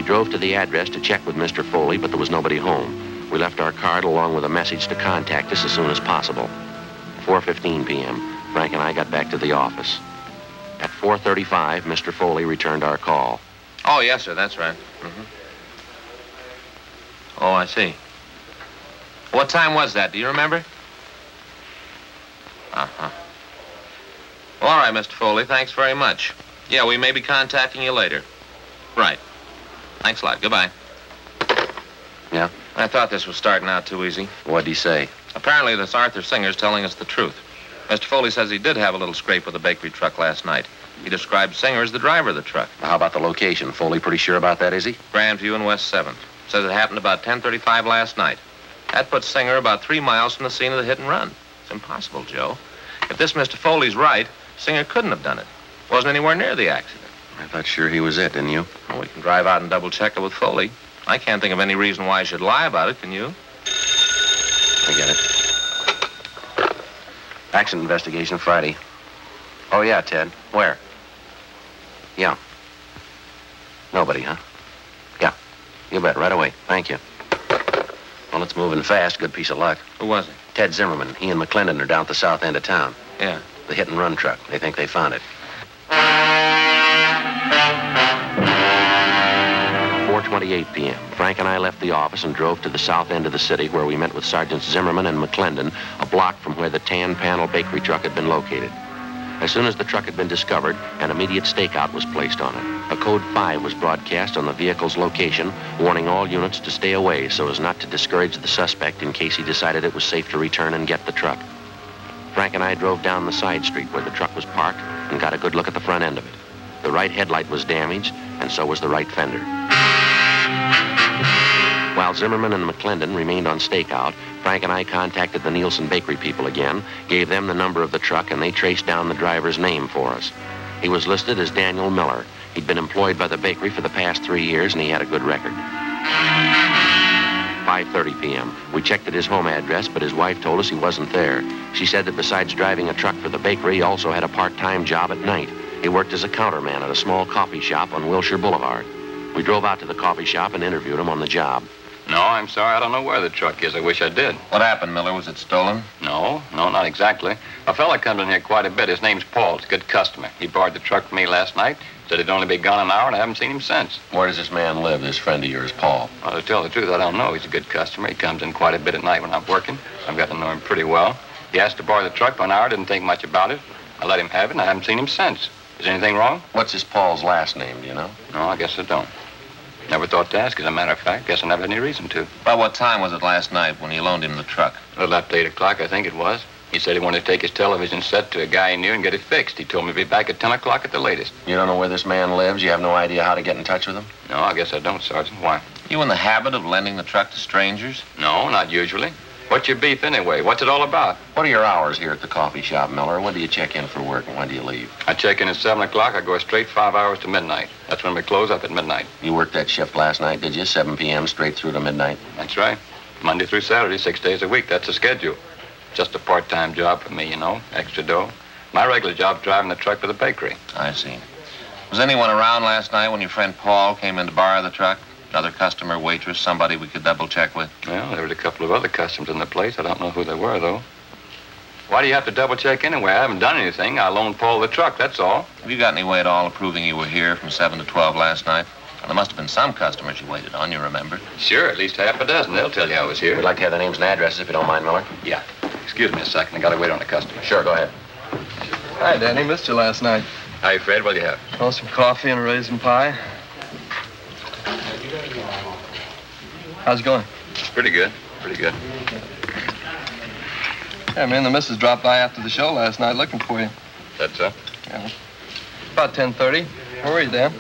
drove to the address to check with Mr. Foley, but there was nobody home. We left our card along with a message to contact us as soon as possible. 4:15 p.m., Frank and I got back to the office. At 4:35, Mr. Foley returned our call. Oh, yes, sir, that's right. Mm-hmm. Oh, I see. What time was that? Do you remember? Uh-huh. Well, all right, Mr. Foley, thanks very much. Yeah, we may be contacting you later. Right. Thanks a lot. Goodbye. Yeah? I thought this was starting out too easy. What'd he say? Apparently, this Arthur Singer's telling us the truth. Mr. Foley says he did have a little scrape with the bakery truck last night. He described Singer as the driver of the truck. How about the location? Foley pretty sure about that, is he? Grandview and West 7th. Says it happened about 10:35 last night. That puts Singer about 3 miles from the scene of the hit and run. It's impossible, Joe. If this Mr. Foley's right, Singer couldn't have done it. Wasn't anywhere near the accident. I thought sure he was it, didn't you? Well, we can drive out and double-check it with Foley. I can't think of any reason why I should lie about it, can you? I get it. Accident investigation Friday. Oh, yeah, Ted. Where? Yeah. Nobody, huh? Yeah. You bet. Right away. Thank you. Well, it's moving fast. Good piece of luck. Who was it? Ted Zimmerman. He and McClendon are down at the south end of town. Yeah. The hit-and-run truck. They think they found it. 4:28 p.m. Frank and I left the office and drove to the south end of the city where we met with Sergeants Zimmerman and McClendon, a block from where the tan panel bakery truck had been located. As soon as the truck had been discovered, an immediate stakeout was placed on it. A code 5 was broadcast on the vehicle's location, warning all units to stay away so as not to discourage the suspect in case he decided it was safe to return and get the truck. Frank and I drove down the side street where the truck was parked and got a good look at the front end of it. The right headlight was damaged, and so was the right fender. While Zimmerman and McClendon remained on stakeout, Frank and I contacted the Nielsen Bakery people again, gave them the number of the truck, and they traced down the driver's name for us. He was listed as Daniel Miller. He'd been employed by the bakery for the past 3 years, and he had a good record. 5:30 p.m. We checked at his home address, but his wife told us he wasn't there. She said that besides driving a truck for the bakery, he also had a part-time job at night. He worked as a counterman at a small coffee shop on Wilshire Boulevard. We drove out to the coffee shop and interviewed him on the job. No, I'm sorry. I don't know where the truck is. I wish I did. What happened, Miller? Was it stolen? No, not exactly. A fella comes in here quite a bit. His name's Paul. He's a good customer. He borrowed the truck from me last night. Said he'd only be gone an hour, and I haven't seen him since. Where does this man live, this friend of yours, Paul? Well, to tell the truth, I don't know. He's a good customer. He comes in quite a bit at night when I'm working. I've got to know him pretty well. He asked to borrow the truck for an hour. Didn't think much about it. I let him have it, and I haven't seen him since. Is anything wrong? What's this Paul's last name, do you know? No, I guess I don't. Never thought to ask, as a matter of fact. Guess I never had any reason to. About what time was it last night when you loaned him the truck? A little after 8 o'clock, I think it was. He said he wanted to take his television set to a guy he knew and get it fixed. He told me to be back at 10 o'clock at the latest. You don't know where this man lives? You have no idea how to get in touch with him? No, I guess I don't, Sergeant. Why? You in the habit of lending the truck to strangers? No, not usually. What's your beef anyway? What's it all about? What are your hours here at the coffee shop, Miller? When do you check in for work and when do you leave? I check in at 7 o'clock. I go straight 5 hours to midnight. That's when we close up at midnight. You worked that shift last night, did you? 7 p.m. straight through to midnight? That's right. Monday through Saturday, 6 days a week. That's the schedule. Just a part-time job for me, you know. Extra dough. My regular job's driving the truck for the bakery. I see. Was anyone around last night when your friend Paul came in to borrow the truck? Another customer, waitress, somebody we could double-check with? Well, there was a couple of other customers in the place. I don't know who they were, though. Why do you have to double-check anyway? I haven't done anything. I loaned Paul the truck, that's all. Have you got any way at all of proving you were here from 7 to 12 last night? Well, there must have been some customers you waited on, you remember? Sure, at least half a dozen. They'll tell you I was here. We'd like to have the names and addresses, if you don't mind, Miller. Yeah. Excuse me a second. I gotta wait on a customer. Sure, go ahead. Hi, Danny. Missed you last night. Hi, Fred. What'll you have? Oh, some coffee and a raisin pie. How's it going? Pretty good. Pretty good. Yeah, man, the missus dropped by after the show last night looking for you. That's so? Yeah. About 10:30. Where were you, Dan?